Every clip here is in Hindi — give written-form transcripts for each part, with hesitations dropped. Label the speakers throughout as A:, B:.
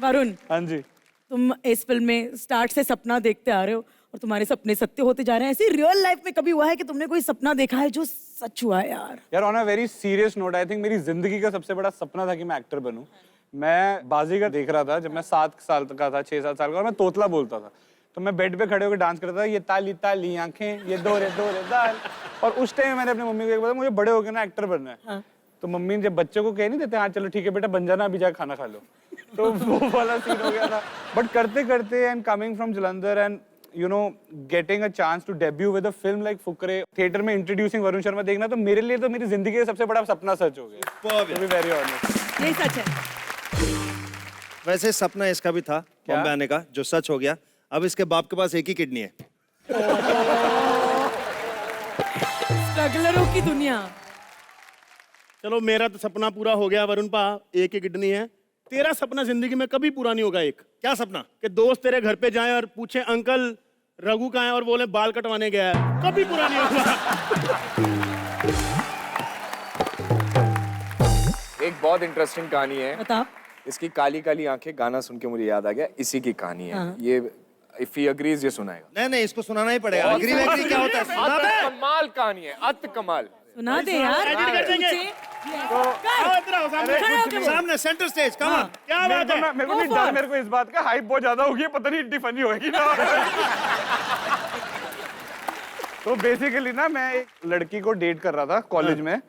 A: वरुण,
B: हाँ जी।
A: तुम इस फिल्म में स्टार्ट से सपना देखते आ रहे हो और तुम्हारे सपने सत्य होते जा रहे हैं। ऐसे रियल लाइफ में कभी हुआ है कि तुमने कोई सपना देखा है जो सच हुआ है यार?
B: यार on a very serious note, I think मेरी जिंदगी का सबसे बड़ा सपना था कि मैं एक्टर बनूं। मैं बाजीगर देख रहा था जब मैं 7 साल का था, 6-7 साल का, और मैं तोतला बोलता था। तो मैं बेड पे खड़े होकर डांस करता था, ये ताली ताली आंखें, ये दोरे दोरे दाल। और उस टाइम मैंने अपनी मम्मी को बोला मुझे बड़े होकर ना एक्टर बनना है।
A: हाँ।
B: तो मम्मी जब बच्चे को कह नहीं देते, हाँ चलो ठीक है बेटा बन जाना, अभी जाके खाना खा लो। तो वो वाला सीन हो गया था। बट करते करते and coming from Jalandhar and you know getting a chance to debut with a film like Fukrey, theatre में इंट्रोड्यूसिंग वरुण शर्मा देखना, तो मेरे लिए तो मेरी जिंदगी का सबसे बड़ा सपना सच हो गया। To be very honest,
A: ये सच है।
C: वैसे सपना इसका भी था बॉम्बे आने का, जो सच हो गया। अब इसके बाप के पास एक ही किडनी है।
A: स्ट्रगलरों की दुनिया।
D: चलो मेरा तो सपना पूरा हो गया वरुण पा, एक ही किडनी है। तेरा सपना जिंदगी में कभी पूरा नहीं होगा। एक
C: क्या सपना?
D: कि दोस्त तेरे घर पे जाएं और पूछे अंकल रघु कहाँ है और बोले बाल कटवाने गया है, कभी पूरा नहीं होगा।
E: एक बहुत इंटरेस्टिंग कहानी है।
A: बता।
E: इसकी काली काली आंखें, गाना सुन के मुझे याद आ गया, इसी की कहानी है।
A: हाँ।
E: ये इफ ही अग्रीज ये सुनाएगा।
C: नहीं नहीं, इसको सुनाना ही पड़ेगा। अग्री वैग्री क्या होता है? सुना दे।
E: कमाल कहानी है, अत कमाल।
A: सुना दे यार।
D: एडिट कर देंगे। आओ इधर आओ सामने।
C: सामने सेंटर स्टेज, कम ऑन।
D: क्या बात है?
B: मेरे को नहीं डर, मेरे को इस बात का हाइप बहुत ज्यादा होगी, पता नहीं इतनी फनी होगी ना। तो बेसिकली ना मैं एक लड़की को डेट कर रहा था कॉलेज में,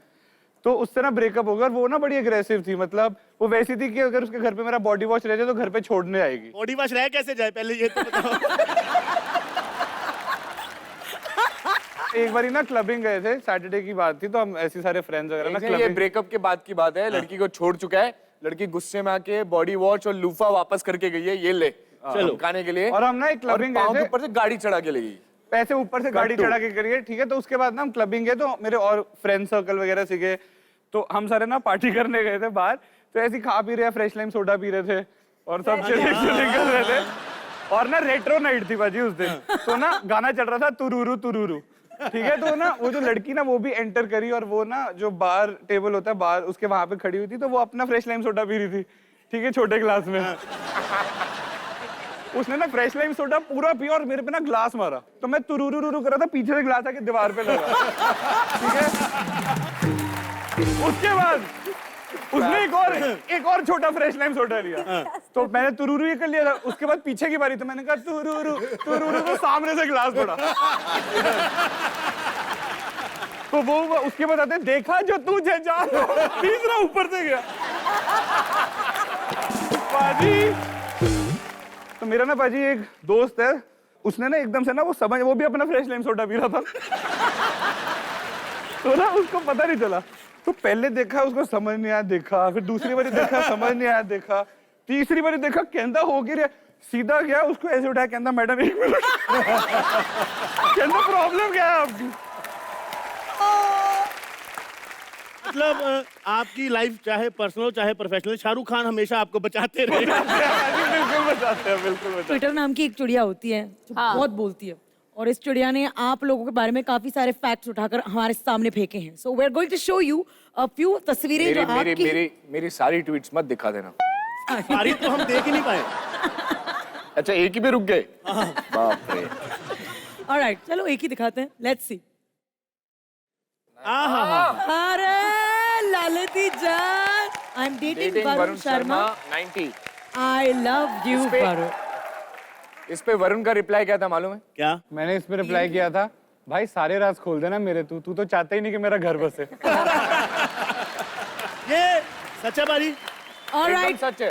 B: तो उससे ना ब्रेकअप हो गया। वो ना बड़ी अग्रेसिव थी, मतलब वो वैसी थी कि अगर उसके घर पे मेरा बॉडी वॉश रह जाए तो घर पे छोड़ने आएगी।
D: बॉडी वॉश रह कैसे जाए पहले ये तो बताओ।
B: एक बारी ना क्लबिंग गए थे, सैटरडे की बात थी, तो हम ऐसे सारे फ्रेंड्स वगैरह ना
E: ये
B: क्लबिंग।
E: ब्रेकअप के बाद की बात है। लड़की को छोड़ चुका है, लड़की गुस्से में आके बॉडी वॉश और लूफा वापस करके गई है, ये ले
D: चलो
E: खाने के लिए।
B: और हम ना एक क्लबिंग
E: पाँव
B: गए
E: के
B: थे,
E: ऊपर से गाड़ी चढ़ा के ले गई।
B: पैसे ऊपर से गाड़ी चढ़ा के करिए, ठीक है। तो उसके बाद ना हम क्लबिंग गए, तो मेरे और फ्रेंड सर्कल वगैरह सीखे, तो हम सारे ना पार्टी करने गए थे बाहर। तो ऐसे खा पी रहे, फ्रेश लाइम सोडा पी रहे थे और सब चिलिंग कर रहे थे। और ना रेट्रो नाइट थी बाजी उस दिन, तो ना गाना चल रहा था तुरुरु तुरुरु, ठीक है। तो ना वो जो लड़की ना वो भी एंटर करी, और वो ना जो बार टेबल होता है बाहर उसके वहां पे खड़ी हुई थी, तो वो अपना फ्रेश लाइम सोडा पी रही थी, ठीक है, छोटे ग्लास में। उसने ना फ्रेश लाइम सोडा पूरा पिया और मेरे पे ना ग्लास मारा, तो मैं तुरुरु कर रहा था, पीछे से ग्लास आके दीवार पे लगा, ठीक है। उसके बाद उसने एक और छोटा फ्रेश लाइम सोडा लिया, तो मैंने तुरुरु ये कर लिया था। उसके बाद पीछे की बारी, तो मैंने कहा तुरुरु तुरुरु, तो सामने से ग्लास पड़ा। तो वो उसके बाद आते देखा जो तुझे जान, तीसरा ऊपर से गया पाजी। तो मेरा ना पाजी एक दोस्त है, उसने ना एकदम से ना वो भी अपना फ्रेश लाइम सोडा पी रहा था। तो ना उसको पता नहीं चला, तो पहले देखा उसको समझ नहीं आया, देखा फिर दूसरी बारी देखा समझ नहीं आया, देखा तीसरी बारी देखा कहता हो गया, सीधा गया उसको ऐसे उठाया, कहता मैडम 1 मिनट, कहता प्रॉब्लम क्या है आपकी।
D: मतलब आपकी लाइफ चाहे पर्सनल चाहे प्रोफेशनल, शाहरुख खान हमेशा आपको बचाते रहे।
B: बिल्कुल बताते हैं, बिल्कुल बताते हैं।
A: ट्विटर नाम की एक चिड़िया होती है जो बहुत बोलती है, और इस चिड़िया ने आप लोगों के बारे में काफी सारे फैक्ट्स उठाकर हमारे सामने फेंके हैं। So we are going to show you a few तस्वीरें जो आपकी।
E: मेरी सारी ट्वीट्स मत दिखा देना।
D: सारी तो हम देख ही नहीं पाए।
E: अच्छा एक ही पे रुक गए? बाप रे।
A: ऑलराइट, चलो एक ही दिखाते हैं, लेट्स सी। अरे लालती जान, I am dating Varun Sharma
E: 90।
A: I love you Varun.
E: इस पे वरुण का रिप्लाई क्या था मालूम है?
D: क्या?
B: मैंने इस पे रिप्लाई किया था, भाई सारे राज खोल देना मेरे, तू तो चाहता ही नहीं कि मेरा घर बसे।
D: ये सच है बारी?
A: ऑलराइट,
E: सच है।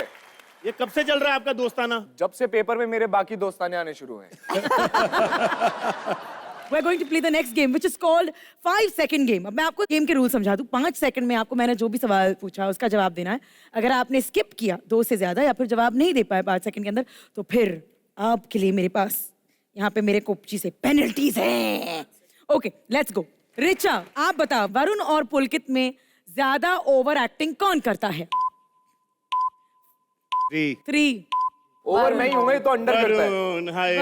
D: ये कब से चल रहा है आपका दोस्ताना?
E: जब से पेपर में मेरे बाकी दोस्ताने आने शुरू हुए।
A: We're going to play the next game, which is called 5 second game. अब मैं आपको गेम के रूल समझा दूं। 5 सेकंड में आपको मैंने जो भी सवाल पूछा उसका जवाब देना है। अगर आपने स्किप किया 2 से ज्यादा या फिर जवाब नहीं दे पाए 5 सेकंड के अंदर, तो फिर आपके लिए मेरे पास यहाँ पे मेरे कोपची से पेनल्टीज हैं। Okay, let's go. रिचा, आप बता, वरुण और पुलकित में ज्यादा ओवर एक्टिंग कौन करता है? 3
E: ओवर मैं ही हूँ, तो अंडर करता है।
D: वरुण, हाय।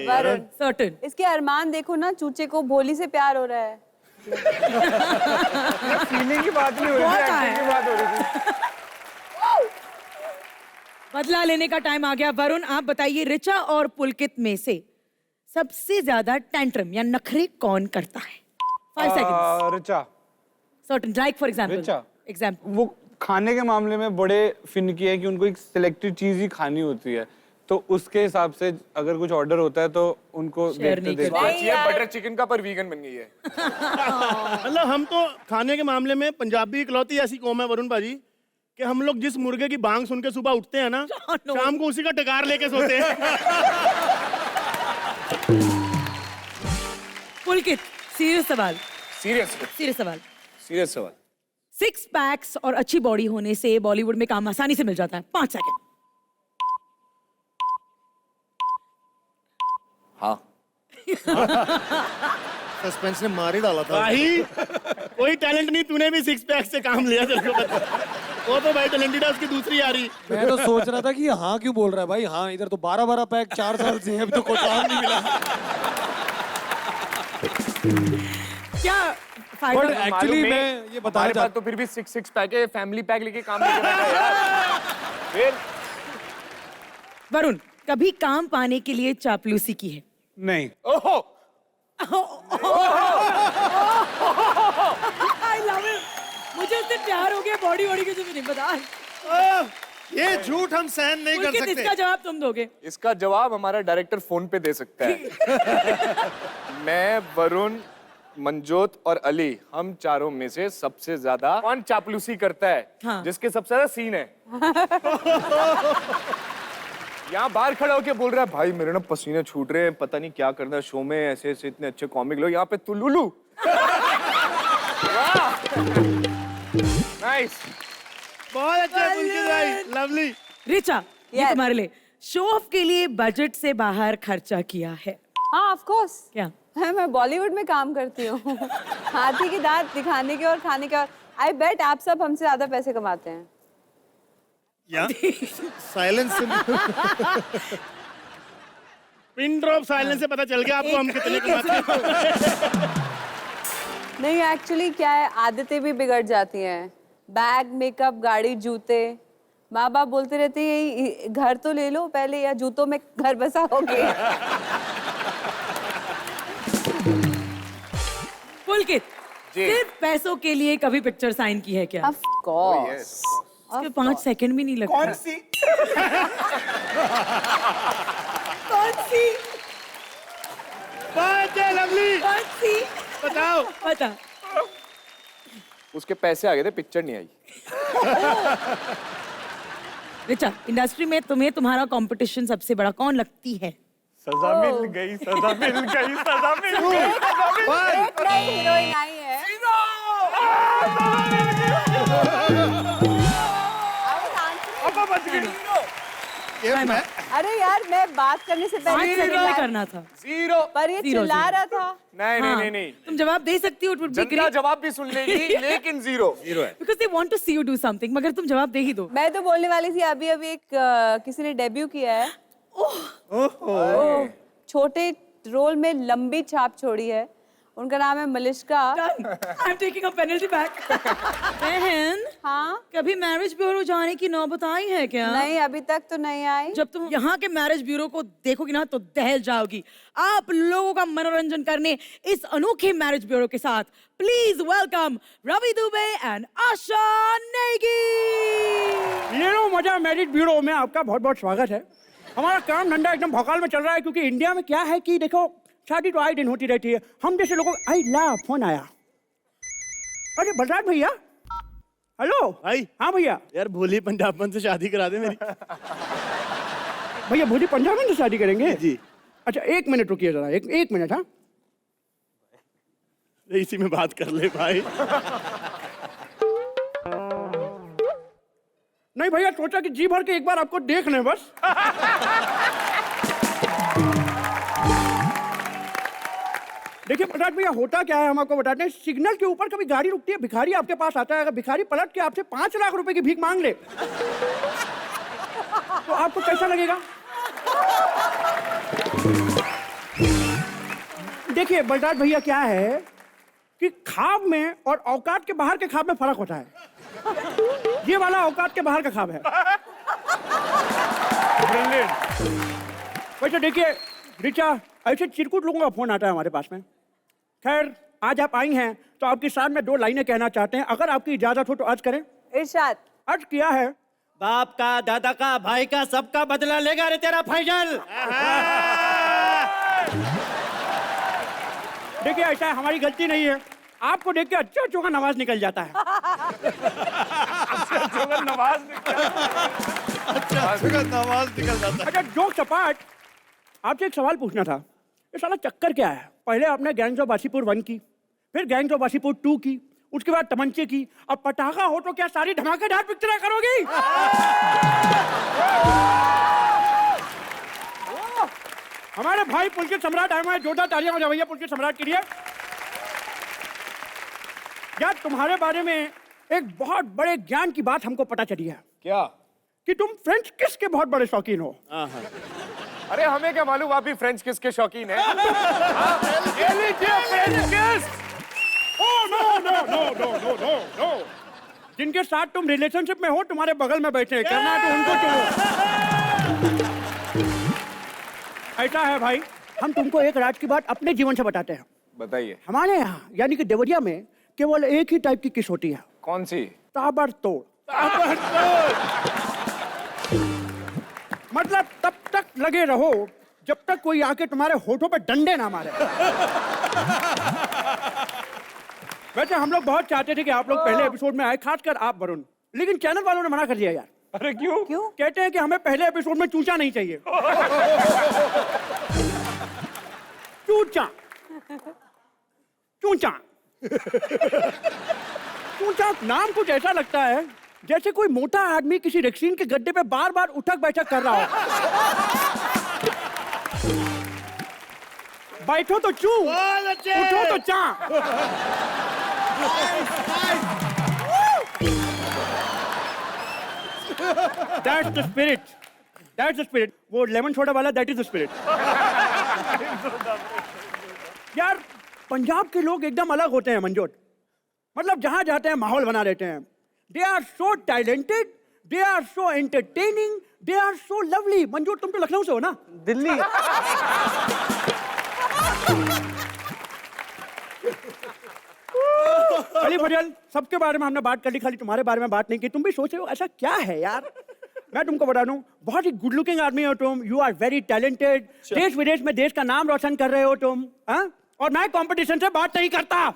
F: वरुण,
A: सर्टेन।
F: इसके अरमान देखो ना, चूचे को भोली से प्यार हो रहा है।
B: फीलिंग की बात नहीं हो रही थी, एक्टिंग की बात हो रही थी।
A: बदला लेने का टाइम आ गया। वरुण, आप बताइए, ऋचा और पुलकित में से सबसे ज्यादा टेंट्रम या नखरे कौन करता है? 5 seconds.
B: Richa.
A: Certain, like for example.
B: Richa.
A: Example.
B: वो खाने के मामले में बड़े फिनकी है कि उनको एक सिलेक्टेड चीज ही खानी होती है, तो उसके हिसाब से अगर कुछ ऑर्डर होता है तो उनको
A: Share
B: देखते
A: नहीं
B: देखते
E: बात ये बटर चिकन का पर वीगन बन गई है।
D: मतलब हम तो खाने के मामले में पंजाबी इकलौती ऐसी कौम है वरुण भाजी कि हम लोग जिस मुर्गे की बांग सुन के सुबह उठते हैं ना, शाम को उसी का टकार लेके सोते हैं।
A: पुलकित, सीरियस सवाल।
E: सीरियस
A: सवाल।
E: सीरियस सवाल।
A: 6 पैक्स और अच्छी बॉडी होने से बॉलीवुड में काम आसानी से मिल जाता है। 5 सेकंड।
E: हाँ।
C: सस्पेंस ने मार ही डाला था।
D: भाई कोई टैलेंट नहीं, तूने भी 6 पैक से काम लिया, तेरे को पता। वो तो भाई टैलेंटेड है, उसकी दूसरी आ रही।
G: मैं तो सोच रहा था कि हाँ क्यों बोल रहा है भाई। हाँ, इधर तो 12 पैक 4 साल से है, अभी तो कोई काम नहीं मिला।
A: क्या फायदा?
G: बट एक्चुअली मैं ये बताना
E: हमारे
G: चाहता
E: पास तो फिर भी 6 पैक है, फैमिली पैक लेके काम नहीं करना यार। फिर
A: वरुण, कभी काम पाने के लिए चापलूसी की है?
B: नहीं।
E: ओहो
A: I love it. मुझे उससे प्यार हो गया, बॉडी वॉडी के जो नहीं बता।
C: ये झूठ हम सहन नहीं कर
A: पुलकित,
C: सकते।
A: इसका जवाब तुम दोगे।
E: इसका जवाब हमारा डायरेक्टर फोन पे दे सकता है। मैं, वरुण, मंजोत और अली, हम चारों में से सबसे ज्यादा कौन चापलूसी करता है?
A: हाँ।
E: जिसके सबसे ज्यादा सीन है। यहाँ बाहर खड़ा होके बोल रहा है, भाई मेरे ना पसीने छूट रहे हैं, पता नहीं क्या करना है शो में, ऐसे ऐसे इतने अच्छे कॉमिक लोग, यहाँ पे तू लुलू। नाइस।
D: बहुत अच्छा पुलकित भाई, लवली।
A: ऋचा, ये
F: Yes.
A: तुम्हारे लिए। शो ऑफ के लिए बजट से बाहर खर्चा किया है?
F: हाँ ऑफ कोर्स।
A: क्या?
F: मैं बॉलीवुड में काम करती हूँ। हाथी की दांत दिखाने के और खाने के, और आई बेट आप सब हमसे ज्यादा पैसे कमाते हैं।
C: या साइलेंस
D: पिन ड्रॉप साइलेंस से पता चल गया आपको हम कितने कमाते हैं।
F: नहीं एक्चुअली क्या है, आदतें भी बिगड़ जाती हैं। बैग, मेकअप, गाड़ी, जूते। माँ बाप बोलते रहते हैं घर तो ले लो पहले, या जूतों में घर बसाओगे।
A: पुलकित, सिर्फ पैसों के लिए कभी पिक्चर साइन की है क्या?
F: Of course.
A: उसके 5 सेकंड भी नहीं लगता।
B: कौन सी?
A: कौन सी?
D: बहुत है लवली,
A: कौन सी?
D: बताओ।
A: बता।
E: उसके पैसे आ गए थे, पिक्चर नहीं आई।
A: ऋचा, इंडस्ट्री में तुम्हें तुम्हारा कंपटीशन सबसे बड़ा कौन लगती है?
B: सजा मिल गई, सजा मिल गई, सजा मिल गई।
F: एक नई हीरोइन आई है। अरे यार, मैं बात करने से
A: 5
F: पहले
A: सेकंड में करना था।
E: जीरो।
F: पर ये
A: Zero,
F: चिल्ला
A: zero.
F: रहा था।
E: नहीं
A: हाँ,
E: नहीं नहीं
A: तुम जवाब दे सकती हो, it would be
E: Janata
A: great.
E: जवाब भी सुन लेगी, लेकिन zero.
A: Because they want to see you do something. मगर तुम जवाब दे ही दो।
F: मैं तो बोलने वाली थी, अभी अभी एक किसी ने डेब्यू किया है। छोटे रोल में लंबी छाप छोड़ी है। उनका नाम है Malishka.
A: I'm taking a penalty back. बहन,
F: हाँ,
A: कभी मैरिज ब्यूरो जाने की नौबत आई है क्या?
F: नहीं अभी तक तो नहीं आई।
A: जब तुम यहाँ के मैरिज ब्यूरो को देखोगी ना तो दहल जाओगी। आप लोगों का मनोरंजन करने इस अनोखे मैरिज ब्यूरो के साथ please welcome Ravi Dubey and Asha Negi.
H: ये लो मजा मैरिज ब्यूरो में आपका बहुत बहुत स्वागत है। हमारा काम धंधा एकदम भौकाल में चल रहा है, क्योंकि इंडिया में क्या है कि देखो शादी तो आए दिन होती रहती है। हम जैसे लोगों आई ला फोन आया। अरे बलराज भैया, हेलो
D: भाई।
H: हाँ भैया।
D: यार भोली पंजाबन से शादी करा दे मेरी।
H: भैया भोली पंजाब में शादी करेंगे?
D: जी।
H: अच्छा 1 मिनट रुकिए जरा, एक मिनट। हाँ
D: इसी में बात कर ले भाई।
H: नहीं भैया, सोचा कि जी भर के एक बार आपको देख लें बस। देखिए प्रसाद भैया, होता क्या है हम आपको बताते हैं। सिग्नल के ऊपर कभी गाड़ी रुकती है, भिखारी आपके पास आता है। अगर भिखारी पलट के आपसे 5 लाख रुपए की भीख मांग ले तो आपको कैसा लगेगा? देखिए बलराज भैया, क्या है कि ख्वाब में और औकात के बाहर के ख्वाब में फर्क होता है। ये वाला औकात के बाहर का ख्वाब है। ब्रिलियंट। वैसे देखिए रिचा, ऐसे चिरकुट लोगों का फोन आता है हमारे पास में। खैर आज आप आई हैं तो आपके साथ में 2 लाइनें कहना चाहते हैं, अगर आपकी इजाजत हो तो अर्ज करें।
F: इरशाद।
H: अर्ज किया है।
G: बाप का, दादा का, भाई का, सबका बदला लेगा रे तेरा फैजल।
H: देखिए ऐसा है, हमारी गलती नहीं है, आपको देख के अच्छा चोखा नवाज निकल जाता है।
B: नवाज
C: निकल जाता
H: अच्छा जोक सपाट, आपसे एक सवाल पूछना था, ये साला चक्कर क्या है? पहले आपने गैंग्स ऑफ वासीपुर 1 की, फिर गैंग्स ऑफ वासीपुर 2 की, उसके बाद तमंचे की, अब पटाखा हो तो क्या सारी धमाकेदार पिक्चरें करोगी? हमारे भाई पुलकित सम्राट आए हुए हैं, जोरदार तालियां बजाओ भैया पुलकित सम्राट के लिए। यार तुम्हारे बारे में एक बहुत बड़े ज्ञान की बात हमको पता चली है।
E: क्या?
H: कि तुम फ्रेंच किस के बहुत बड़े शौकीन हो।
E: अरे हमें क्या मालूम आप भी फ्रेंच किस के शौकीन हैं? ये लीजिए फ्रेंच किस।
H: Oh, no, no, no, no, no, no, no. जिनके साथ तुम रिलेशनशिप में हो तुम्हारे बगल में बैठे हैं, करना है तो उनको चुनो। ऐसा है भाई, हम तुमको एक राज की बात अपने जीवन से बताते हैं।
E: बताइए।
H: हमारे यहाँ यानी कि देवरिया में केवल एक ही टाइप की किस होती है।
E: कौन सी?
H: ताबड़तोड़। मतलब तब तक लगे रहो जब तक कोई आके तुम्हारे होठों पे डंडे ना मारे। वैसे हम लोग बहुत चाहते थे कि आप लोग पहले एपिसोड में आए, खासकर आप वरुण, लेकिन चैनल वालों ने मना कर दिया यार।
B: अरे क्यों?
F: क्यों?
H: कहते हैं कि हमें पहले एपिसोड में चूचा नहीं चाहिए। चूचा चूचा चूचा नाम कुछ ऐसा लगता है जैसे कोई मोटा आदमी किसी रेक्सीन के गड्ढे पे बार बार उठक बैठक कर रहा हो। बैठो तो चू, उठो तो चा। That's the spirit. That's the spirit. वो लेमन सोडा वाला that is the spirit. यार पंजाब के लोग एकदम अलग होते हैं मंजोट, मतलब जहां जाते हैं माहौल बना देते हैं। They are so talented, they are so entertaining, they are so lovely. मंजोट तुम तो लखनऊ से हो ना?
G: दिल्ली।
H: अली फजल, सबके बारे में हमने बात कर ली, खाली तुम्हारे बारे में बात नहीं की। तुम भी सोच रहे हो ऐसा क्या है यार? मैं तुमको बता दूं, बहुत ही गुड लुकिंग आदमी हो तुम, यू आर वेरी टैलेंटेड, देश विदेश में देश का नाम रोशन कर रहे हो तुम, हाँ? और मैं कंपटीशन से बात नहीं करता।